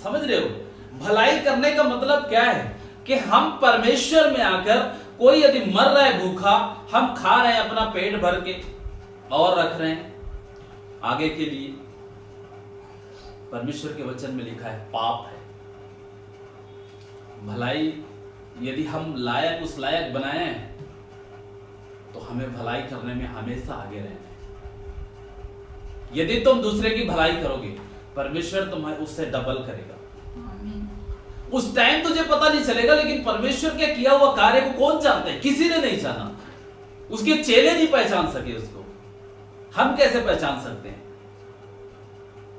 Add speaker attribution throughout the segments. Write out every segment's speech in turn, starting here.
Speaker 1: समझ रहे हो? भलाई करने का मतलब क्या है कि हम परमेश्वर में आकर, कोई यदि मर रहा है भूखा, हम खा रहे हैं अपना पेट भर के और रख रहे हैं आगे के लिए। परमेश्वर के वचन में लिखा है पाप है। भलाई यदि हम लायक, उस लायक बनाए हैं, तो हमें भलाई करने में हमेशा आगे रहना है। यदि तुम दूसरे की भलाई करोगे, परमेश्वर तुम्हें उससे डबल करेगा। उस टाइम तुझे पता नहीं चलेगा, लेकिन परमेश्वर के किया हुआ कार्य को कौन जानता है? किसी ने नहीं जाना। उसके चेले नहीं पहचान सके उसको, हम कैसे पहचान सकते हैं?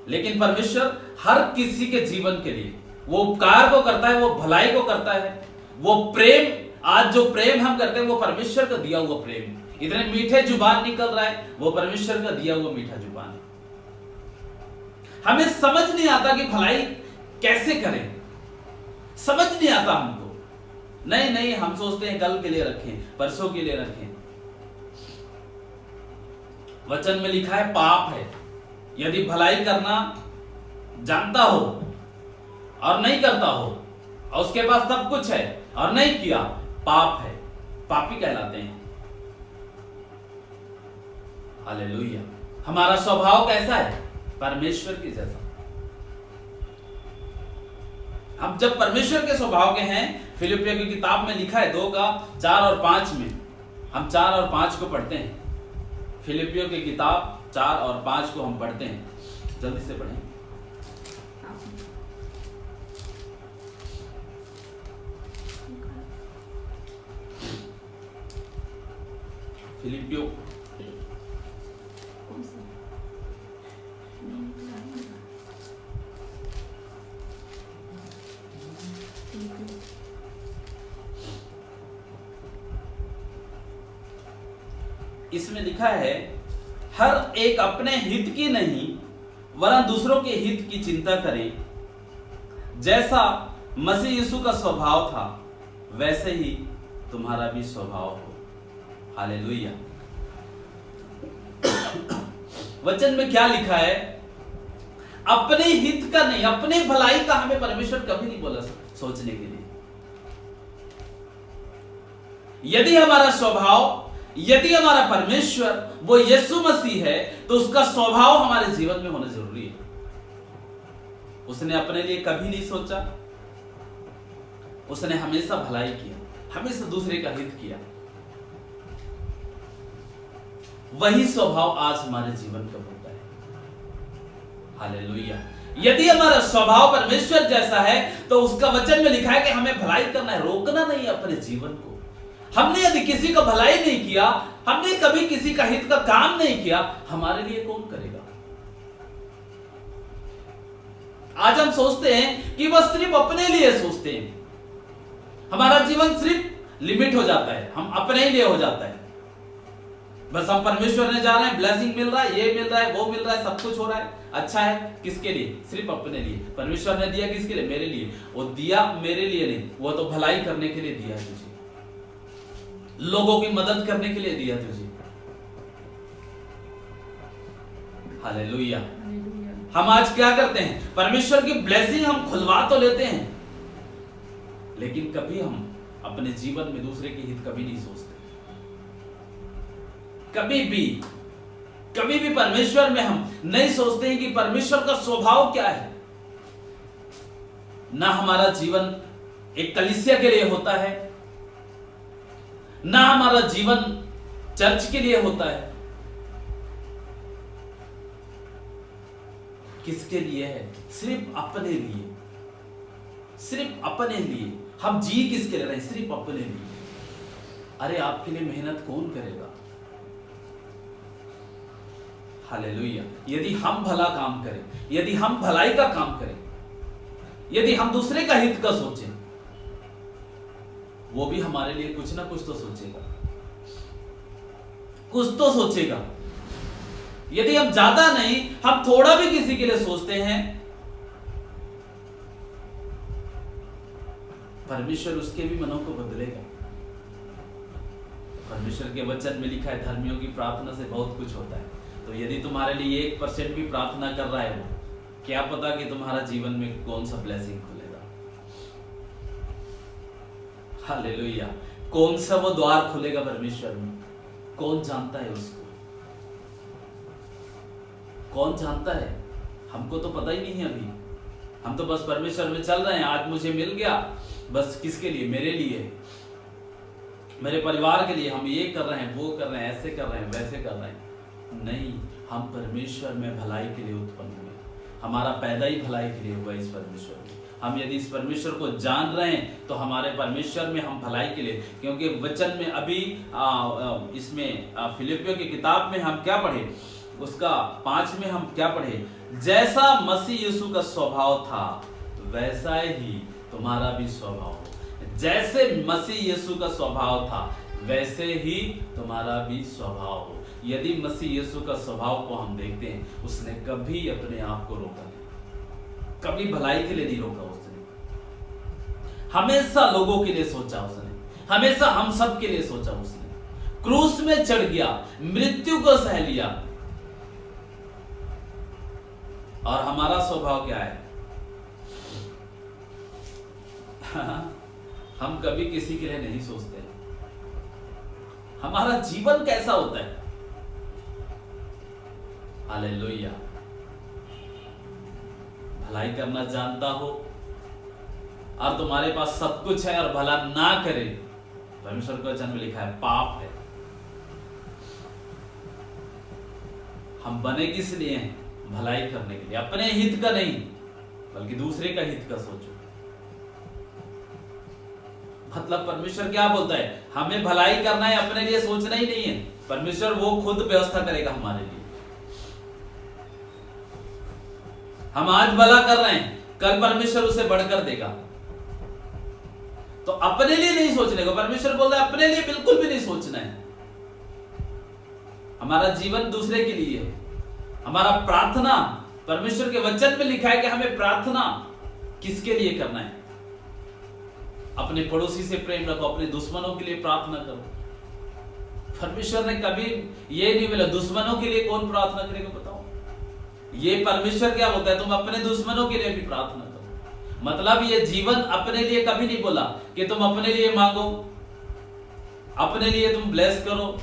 Speaker 1: लेकिन परमेश्वर हर किसी के जीवन के लिए वो उपकार को करता है, वो भलाई को करता है, वो प्रेम। आज जो प्रेम हम करते हैं वो परमेश्वर का दिया हुआ प्रेम। इतने मीठे जुबान निकल रहा है, वो परमेश्वर का दिया हुआ मीठा जुबान है। हमें समझ नहीं आता कि भलाई कैसे करें, समझ नहीं आता हमको। नहीं, हम सोचते हैं कल के लिए रखें, परसों के लिए रखें। वचन में लिखा है पाप है। यदि भलाई करना जानता हो और नहीं करता हो, और उसके पास सब कुछ है और नहीं किया, पाप है, पापी कहलाते हैं। हालेलुया। हमारा स्वभाव कैसा है? परमेश्वर की जैसा। हम जब परमेश्वर के स्वभाव के हैं, फिलिपियों की किताब में लिखा है 2:4 और 5 में, हम 4 और 5 को पढ़ते हैं। फिलिपियों की किताब 4 और 5 को हम पढ़ते हैं, जल्दी से पढ़ें। फिलिपियों इसमें लिखा है, हर एक अपने हित की नहीं वरन दूसरों के हित की चिंता करे। जैसा मसीह यीशु का स्वभाव था, वैसे ही तुम्हारा भी स्वभाव हो। हालेलुया। वचन में क्या लिखा है? अपने हित का नहीं, अपने भलाई का हमें परमेश्वर कभी नहीं बोला सोचने के लिए। यदि हमारा स्वभाव, यदि हमारा परमेश्वर वो यीशु मसीह है, तो उसका स्वभाव हमारे जीवन में होना जरूरी है। उसने अपने लिए कभी नहीं सोचा, उसने हमेशा भलाई किया, हमेशा दूसरे का हित किया। वही स्वभाव आज हमारे जीवन का होता है। हालेलुया। यदि हमारा स्वभाव परमेश्वर जैसा है, तो उसका वचन में लिखा है कि हमें भलाई करना है, रोकना नहीं है अपने जीवन को। हमने यदि किसी का भलाई नहीं किया, हमने कभी किसी का हित का काम नहीं किया, हमारे लिए कौन करेगा? आज हम सोचते हैं कि बस सिर्फ अपने लिए सोचते हैं। हमारा जीवन सिर्फ लिमिट हो जाता है, हम अपने ही लिए हो जाता है। बस हम परमेश्वर ने जा रहे हैं, ब्लेसिंग मिल रहा है, ये मिल रहा है, वो मिल रहा है, सब कुछ हो रहा है, अच्छा है। किसके लिए? सिर्फ अपने लिए। परमेश्वर ने दिया किसके लिए? मेरे लिए। वो दिया मेरे लिए नहीं, वो तो भलाई करने के लिए दिया है तुझे, लोगों की मदद करने के लिए दिया तुझे। हालेलुया। हम आज क्या करते हैं? परमेश्वर की ब्लेसिंग हम खुलवा तो लेते हैं, लेकिन कभी हम अपने जीवन में दूसरे के हित कभी नहीं सोचते। कभी भी परमेश्वर में हम नहीं सोचते हैं कि परमेश्वर का स्वभाव क्या है। ना हमारा जीवन एक कलीसिया के लिए होता है, ना हमारा जीवन चर्च के लिए होता है। किसके लिए है? सिर्फ अपने लिए, सिर्फ अपने लिए। हम जी किसके लिए रहे? सिर्फ अपने लिए। अरे आपके लिए मेहनत कौन करेगा? हालेलुया। यदि हम भला काम करें, यदि हम भलाई का काम करें, यदि हम दूसरे का हित का सोचें, वो भी हमारे लिए कुछ ना कुछ तो सोचेगा, कुछ तो सोचेगा। यदि हम ज्यादा नहीं, हम थोड़ा भी किसी के लिए सोचते हैं, परमेश्वर उसके भी मनों को बदलेगा। परमेश्वर के वचन में लिखा है, धर्मियों की प्रार्थना से बहुत कुछ होता है। तो यदि तुम्हारे लिए 1% भी प्रार्थना कर रहा है वो, क्या पता कि तुम्हारा जीवन में कौन सा ब्लेसिंग खुलेगा। हालेलुया। कौन सा वो द्वार खुलेगा परमेश्वर में, कौन जानता है उसको, कौन जानता है। हमको तो पता ही नहीं है अभी। हम तो बस परमेश्वर में चल रहे हैं। आज मुझे मिल गया, बस किसके लिए? मेरे लिए, मेरे परिवार के लिए। हम ये कर रहे हैं, वो कर रहे हैं, ऐसे कर रहे हैं, वैसे कर रहे हैं। नहीं, हम परमेश्वर में भलाई के लिए उत्पन्न हुए। हमारा पैदा ही भलाई के लिए हुआ इस परमेश्वर में। हम यदि इस परमेश्वर को जान रहे हैं तो हमारे परमेश्वर में हम भलाई के लिए, क्योंकि वचन में अभी इसमें फिलिपियों की किताब में हम क्या पढ़े, उसका 5 में हम क्या पढ़े, जैसा मसीह यीशु का स्वभाव था वैसा ही तुम्हारा भी स्वभाव हो। जैसे मसीह यीशु का स्वभाव था वैसे ही तुम्हारा भी स्वभाव हो। यदि मसीह यीशु का स्वभाव को हम देखते हैं, उसने कभी अपने आप को रोका नहीं, कभी भलाई के लिए नहीं रोका। उसने हमेशा लोगों के लिए सोचा, उसने हमेशा हम सब के लिए सोचा। उसने क्रूस में चढ़ गया, मृत्यु को सह लिया। और हमारा स्वभाव क्या है? हम कभी किसी के लिए नहीं सोचते। हमारा जीवन कैसा होता है? हालेलुया। भलाई करना जानता हो और तुम्हारे पास सब कुछ है और भला ना करे, परमेश्वर के वचन में लिखा है पाप है। हम बने किस लिए हैं? भलाई करने के लिए, अपने हित का नहीं बल्कि दूसरे का हित का सोचो। मतलब परमेश्वर क्या बोलता है? हमें भलाई करना है, अपने लिए सोचना ही नहीं है। परमेश्वर वो खुद व्यवस्था करेगा हमारे लिए। हम आज भला कर रहे हैं, कल परमेश्वर उसे बढ़कर देगा। तो अपने लिए नहीं सोचने को परमेश्वर बोल रहा है, अपने लिए बिल्कुल भी नहीं सोचना है। हमारा जीवन दूसरे के लिए है। हमारा प्रार्थना, परमेश्वर के वचन में लिखा है कि हमें प्रार्थना किसके लिए करना है? अपने पड़ोसी से प्रेम रखो, अपने दुश्मनों के लिए प्रार्थना करो। परमेश्वर ने कभी ये नहीं बोला दुश्मनों के लिए कौन प्रार्थना करेगा, बताओ। ये परमेश्वर क्या बोलता है? तुम अपने दुश्मनों के लिए भी प्रार्थना करो। मतलब ये जीवन अपने लिए कभी नहीं बोला कि तुम अपने लिए मांगो, अपने लिए तुम ब्लेस करो।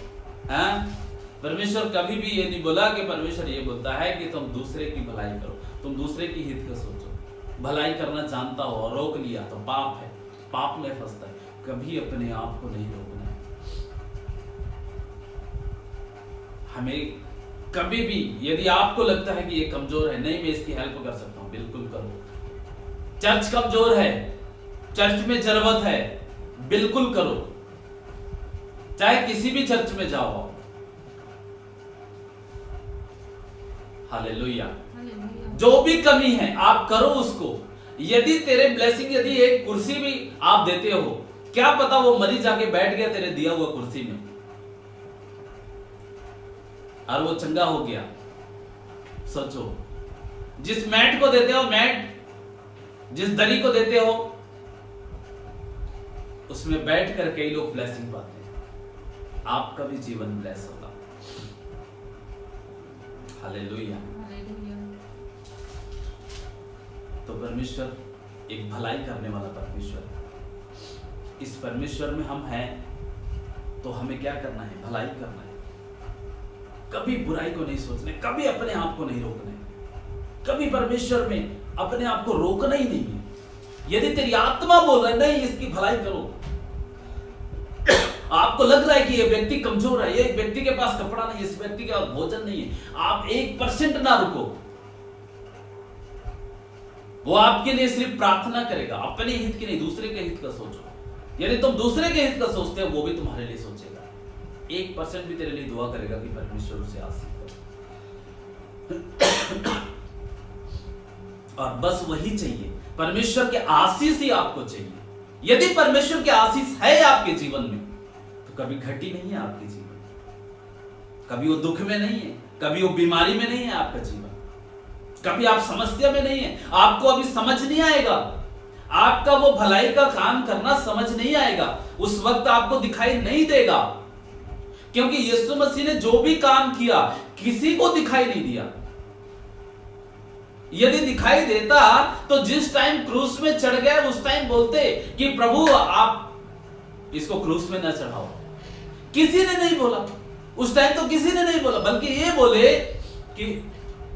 Speaker 1: हैं? परमेश्वर कभी भी ये नहीं बोला कि परमेश्वर ये बोलता है कि तुम दूसरे की भलाई करो, तुम दूसरे की हित का सोचो। भलाई करना जानता हो और रोक लिया तो पाप है, पाप में फंसता है। कभी अपने आप को नहीं रोकना है। हमें कभी भी यदि आपको लगता है कि ये कमजोर है, नहीं मैं इसकी हेल्प कर सकता हूं, बिल्कुल करो। चर्च कमजोर है, चर्च में जरूरत है, बिल्कुल करो। चाहे किसी भी चर्च में जाओ। हालेलुया। जो भी कमी है आप करो उसको। यदि तेरे ब्लेसिंग, यदि एक कुर्सी भी आप देते हो, क्या पता वो मरीज जाके बैठ गया तेरे दिया हुआ कुर्सी में और वो चंगा हो गया। सोचो, जिस मैट को देते हो, मैट जिस दरी को देते हो, उसमें बैठकर कई लोग ब्लेसिंग पाते हैं। आपका भी जीवन ब्लेस होगा। हालेलुया। तो परमेश्वर एक भलाई करने वाला परमेश्वर। इस परमेश्वर में हम हैं तो हमें क्या करना है? भलाई करना है। कभी बुराई को नहीं सोचना, कभी अपने आप को नहीं रोकना है, कभी परमेश्वर में अपने आप को रोकना ही नहीं है। यदि तेरी आत्मा बोल रहा है नहीं इसकी भलाई करो, आपको लग रहा है कि ये व्यक्ति कमजोर है, ये व्यक्ति के पास कपड़ा नहीं, इस व्यक्ति के पास भोजन नहीं है, आप 1% ना रुको। वो आपके लिए सिर्फ प्रार्थना करेगा, अपने हित की नहीं, दूसरे के हित का सोचो। यदि तुम दूसरे के हित का सोचते हो, वो भी तुम्हारे लिए सोचेगा। 1% भी तेरे लिए दुआ करेगा कि परमेश्वर उसे आशीष करे। और बस वही चाहिए, परमेश्वर के आशीष ही आपको चाहिए। यदि परमेश्वर के आशीष है आपके जीवन में तो कभी घटी नहीं है आपके जीवन, कभी वो दुख में नहीं है, कभी वो बीमारी में नहीं है आपका जीवन, कभी आप समस्या में नहीं है। आपको अभी समझ नहीं आएगा, आपका वो भलाई का काम करना समझ नहीं आएगा, उस वक्त आपको दिखाई नहीं देगा, क्योंकि यीशु मसीह ने जो भी काम किया किसी को दिखाई नहीं दिया। यदि दिखाई देता तो जिस टाइम क्रूस में चढ़ गए उस टाइम बोलते कि प्रभु आप इसको क्रूस में ना चढ़ाओ। किसी ने नहीं बोला उस टाइम, तो किसी ने नहीं बोला, बल्कि ये बोले कि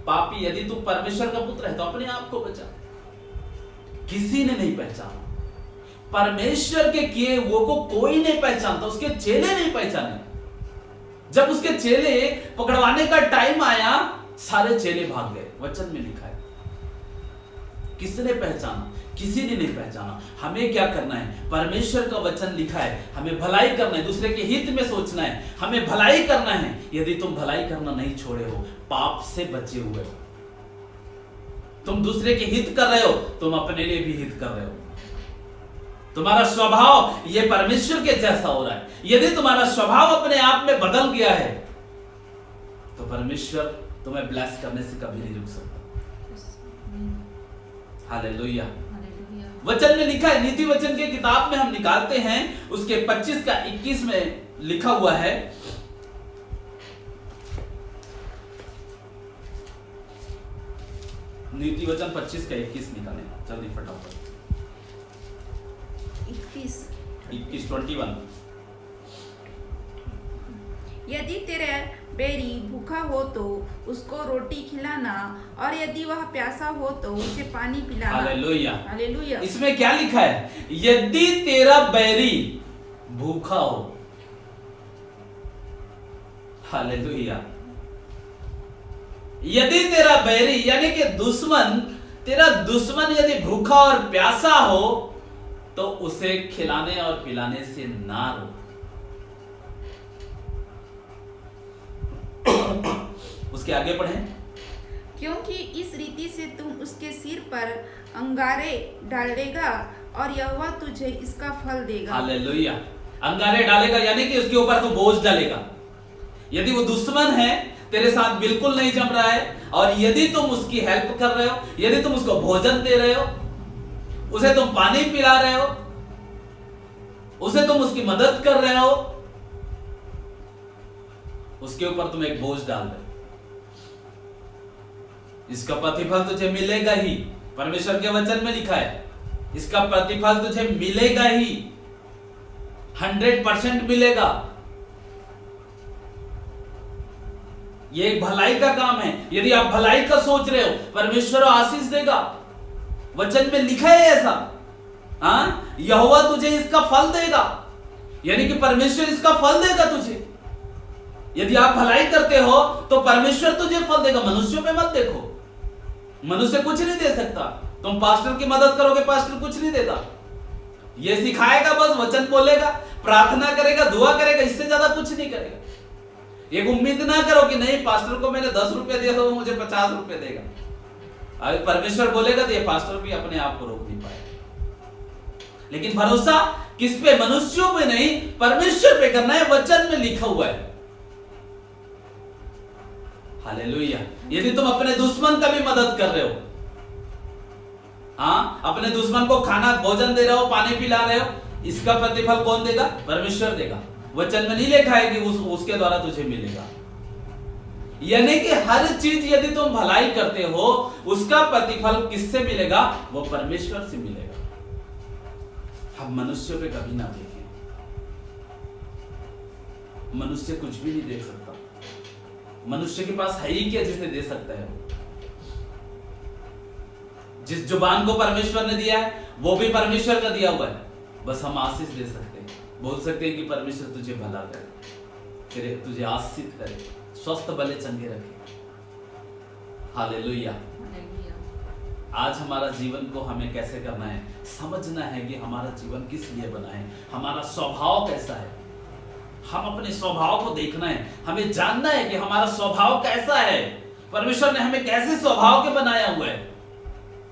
Speaker 1: पापी यदि तू परमेश्वर का पुत्र है तो अपने आप को बचा। किसी ने नहीं पहचाना, परमेश्वर के किए वो को कोई नहीं पहचानता, उसके चेले नहीं पहचाने। जब उसके चेले पकड़वाने का टाइम आया सारे चेले भाग गए, वचन में लिखा है। किसने पहचाना? किसी ने नहीं पहचाना। हमें क्या करना है? परमेश्वर का वचन लिखा है, हमें भलाई करना है, दूसरे के हित में सोचना है, हमें भलाई करना है। यदि तुम भलाई करना नहीं छोड़े हो, पाप से बचे हुए हो, तुम दूसरे के हित कर रहे हो, तुम अपने लिए भी हित कर रहे हो। तुम्हारा स्वभाव ये परमेश्वर के जैसा हो रहा है। यदि तुम्हारा स्वभाव अपने आप में बदल गया है तो परमेश्वर तुम्हें ब्लेस करने से कभी नहीं रुक सकता। हालेलुया। वचन में लिखा है, नीति वचन के किताब में हम निकालते हैं, उसके 25 का 21 में लिखा हुआ है, नीति वचन 25 का 21 निकालें जल्दी फटाफट। 21 21
Speaker 2: यदि तेरा बैरी भूखा हो तो उसको रोटी खिलाना, और यदि वह प्यासा हो तो उसे पानी पिलाना।
Speaker 1: हालेलुया।
Speaker 2: हालेलुया।
Speaker 1: इसमें क्या लिखा है? यदि तेरा बैरी भूखा हो। हालेलुया। यदि तेरा बैरी यानी कि दुश्मन, तेरा दुश्मन यदि भूखा और प्यासा हो तो उसे खिलाने और पिलाने से ना रोक। उसके आगे पढ़ें।
Speaker 2: क्योंकि इस रीति से तुम उसके सिर पर अंगारे डालेगा और यहोवा तुझे इसका फल देगा।
Speaker 1: हालेलुया। अंगारे डालेगा यानी कि उसके ऊपर तू बोझ डालेगा। यदि वो दुश्मन है, तेरे साथ बिल्कुल नहीं जम रहा है, और यदि तुम उसकी हेल्प कर रहे हो, यदि तुम उसको भोजन दे रहे हो, उसे तुम पानी पिला रहे हो, उसे तुम उसकी मदद कर रहे हो, उसके ऊपर तुम एक बोझ डाल रहे हो, इसका प्रतिफल तुझे मिलेगा ही। परमेश्वर के वचन में लिखा है, इसका प्रतिफल तुझे मिलेगा ही, 100% मिलेगा। ये एक भलाई का काम है। यदि आप भलाई का सोच रहे हो, परमेश्वर आशीष देगा। वचन में लिखा है ऐसा, हाँ, यहोवा तुझे इसका फल देगा, यानी कि परमेश्वर इसका फल देगा तुझे। यदि आप भलाई करते हो तो परमेश्वर तुझे फल देगा। मनुष्यों पे मत देखो, मनुष्य कुछ नहीं दे सकता। तुम पास्टर की मदद करोगे, पास्टर कुछ नहीं देता। ये सिखाएगा, बस वचन बोलेगा, प्रार्थना करेगा, दुआ करेगा, इससे ज्यादा कुछ नहीं करेगा। एक उम्मीद ना करो कि नहीं पास्टर को मैंने 10 रुपए दिया तो वो मुझे 50 रुपए देगा। अगर परमेश्वर बोलेगा तो ये पास्टर भी अपने आप को रोक नहीं पाएगा। लेकिन भरोसा किस पे? मनुष्यों पे नहीं, परमेश्वर पे करना है। वचन में लिखा हुआ है। हालेलुया। यदि तुम अपने दुश्मन का भी मदद कर रहे हो, हाँ, अपने दुश्मन को खाना भोजन दे रहे हो, पानी पिला रहे हो, इसका प्रतिफल कौन देगा? परमेश्वर देगा। वचन में नहीं लिखा है कि उसके द्वारा तुझे मिलेगा। यानी कि हर चीज यदि तुम भलाई करते हो, उसका प्रतिफल किससे मिलेगा? वो परमेश्वर से मिलेगा। हम मनुष्यों पे कभी ना देखें। मनुष्य कुछ भी नहीं देख सकता। मनुष्य के पास है ही क्या जिसे दे सकता है? जिस जुबान को परमेश्वर ने दिया है वो भी परमेश्वर का दिया हुआ है। बस हम आशीष दे सकते हैं, बोल सकते हैं कि परमेश्वर तुझे भला करे, तुझे आशीष करे, स्वस्थ भले चंगे रखे। हालेलुया। आज हमारा जीवन को हमें कैसे करना है? समझना है कि हमारा जीवन किस लिए बना है, हमारा स्वभाव कैसा है। हम अपने स्वभाव को देखना है, हमें जानना है कि हमारा स्वभाव कैसा है। परमेश्वर ने हमें कैसे स्वभाव के बनाया हुआ है,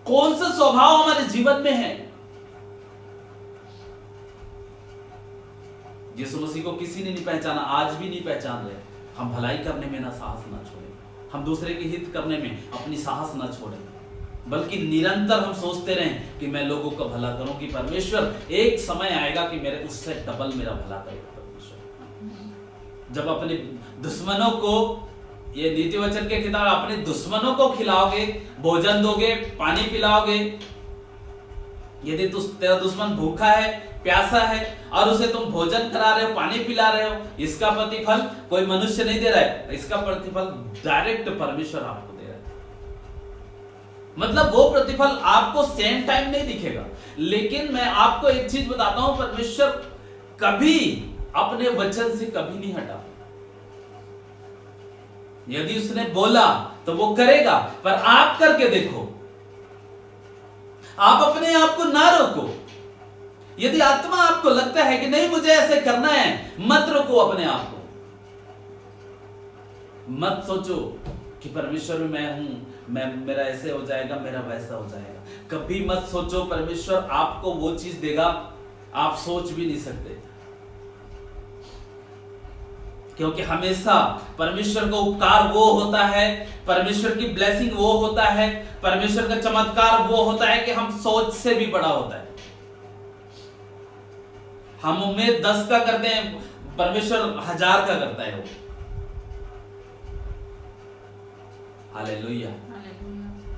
Speaker 1: कौन सा स्वभाव हमारे जीवन में है। यीशु मसीह को किसी ने नहीं पहचाना, आज भी नहीं पहचान रहे। हम भलाई करने में ना साहस ना छोड़ें, हम दूसरे के हित करने में अपनी साहस ना छोड़ें, बल्कि निरंतर हम सोचते रहें कि मैं लोगों का भला करूं, कि परमेश्वर एक समय आएगा कि मेरे उससे डबल मेरा भला करेगा। परमेश्वर जब अपने दुश्मनों को ये नीति वचन के किताब अपने दुश्मनों को खिलाओगे, भोजन दोगे, पानी पिलाओगे। यदि तेरा दुश्मन भूखा है, प्यासा है और उसे तुम भोजन करा रहे हो, पानी पिला रहे हो, इसका प्रतिफल कोई मनुष्य नहीं दे रहा है, इसका प्रतिफल डायरेक्ट परमेश्वर आपको दे रहा है। मतलब वो प्रतिफल आपको सेम टाइम नहीं दिखेगा, लेकिन मैं आपको एक चीज बताता हूं, परमेश्वर कभी अपने वचन से कभी नहीं हटा। यदि उसने बोला तो वो करेगा, पर आप करके देखो, आप अपने आप को ना रोको। यदि आत्मा आपको लगता है कि नहीं मुझे ऐसे करना है, मत रोको अपने आप को। मत सोचो कि परमेश्वर में मैं हूं, मेरा ऐसे हो जाएगा, मेरा वैसा हो जाएगा। कभी मत सोचो परमेश्वर आपको वो चीज देगा, आप सोच भी नहीं सकते। क्योंकि हमेशा परमेश्वर का उपकार वो होता है, परमेश्वर की ब्लेसिंग वो होता है, परमेश्वर का चमत्कार वो होता है कि हम सोच से भी बड़ा होता है। हम उम्मीद 10 का करते हैं, परमेश्वर 1000 का करता है वो। हालेलुया।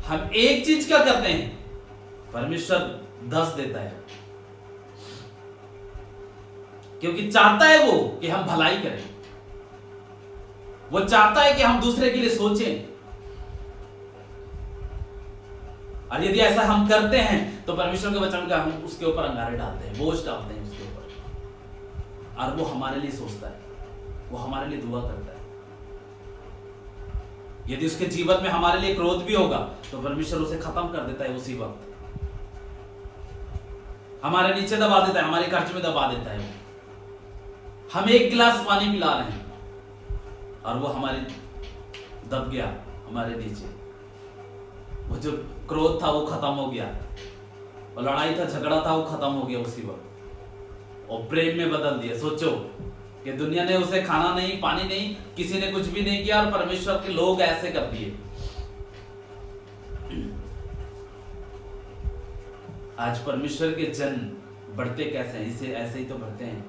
Speaker 1: हम एक चीज का करते हैं, परमेश्वर 10 देता है, क्योंकि चाहता है वो कि हम भलाई करें। वो चाहता है कि हम दूसरे के लिए सोचें, और यदि ऐसा हम करते हैं तो परमेश्वर के वचन का हम उसके ऊपर अंगारे डालते हैं, बोझ डालते हैं उसके ऊपर, और वो हमारे लिए सोचता है, वो हमारे लिए दुआ करता है। यदि उसके जीवन में हमारे लिए क्रोध भी होगा तो परमेश्वर उसे खत्म कर देता है उसी वक्त, हमारे नीचे दबा देता है, हमारे खर्च में दबा देता है। हम एक गिलास पानी पिला रहे हैं और वो हमारे दब गया हमारे नीचे। वो जो क्रोध था वो खत्म हो गया, और लड़ाई था, झगड़ा था, वो खत्म हो गया उसी वक्त, और प्रेम में बदल दिया। सोचो कि दुनिया ने उसे खाना नहीं, पानी नहीं, किसी ने कुछ भी नहीं किया, और परमेश्वर के लोग ऐसे कर दिए। आज परमेश्वर के जन बढ़ते कैसे हैं? इसे ऐसे ही तो बढ़ते हैं,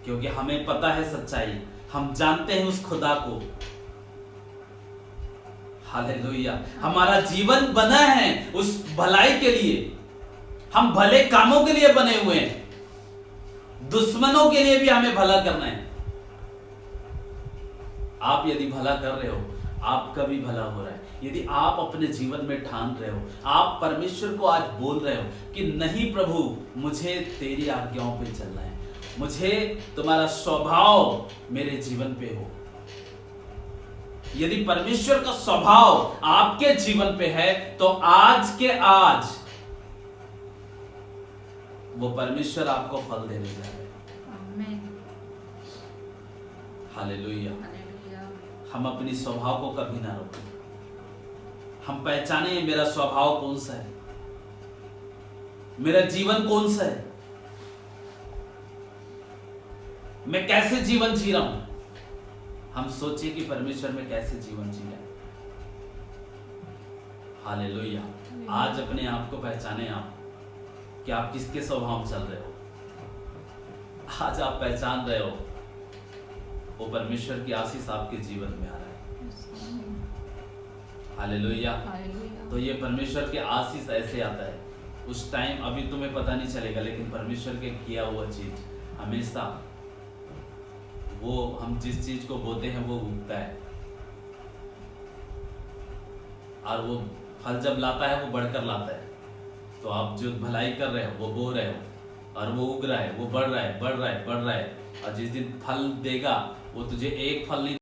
Speaker 1: क्योंकि हमें पता है सच्चाई, हम जानते हैं उस खुदा को। हालेलुया। हमारा जीवन बना है उस भलाई के लिए, हम भले कामों के लिए बने हुए हैं, दुश्मनों के लिए भी हमें भला करना है। आप यदि भला कर रहे हो, आपका भी भला हो रहा है। यदि आप अपने जीवन में ठान रहे हो, आप परमेश्वर को आज बोल रहे हो कि नहीं प्रभु, मुझे तेरी आज्ञाओं पे चलना है, मुझे तुम्हारा स्वभाव मेरे जीवन पे हो। यदि परमेश्वर का स्वभाव आपके जीवन पे है तो आज के आज वो परमेश्वर आपको फल देने जा रहे हैं। हालेलुया। हम अपनी स्वभाव को कभी ना रोकें, हम पहचाने मेरा स्वभाव कौन सा है, मेरा जीवन कौन सा है, मैं कैसे जीवन जी रहा हूं। हम सोचिए कि परमेश्वर में कैसे जीवन जी रहे हैं। हालेलुया। आज अपने आप को पहचाने आप कि आप किसके स्वभाव में चल रहे हो। आज आप पहचान रहे हो, वो परमेश्वर की आशीष आपके जीवन में आ रहा है। हालेलुया। तो ये परमेश्वर की आशीष ऐसे आता है, उस टाइम अभी तुम्हें पता नहीं चलेगा, लेकिन परमेश्वर के किया हुआ चीज हमेशा, वो हम जिस चीज को बोते हैं वो उगता है, और वो फल जब लाता है वो बढ़कर लाता है। तो आप जो भलाई कर रहे हो वो बो रहे हो, और वो उग रहा है, वो बढ़ रहा है, बढ़ रहा है, बढ़ रहा है, और जिस दिन फल देगा वो तुझे एक फल नहीं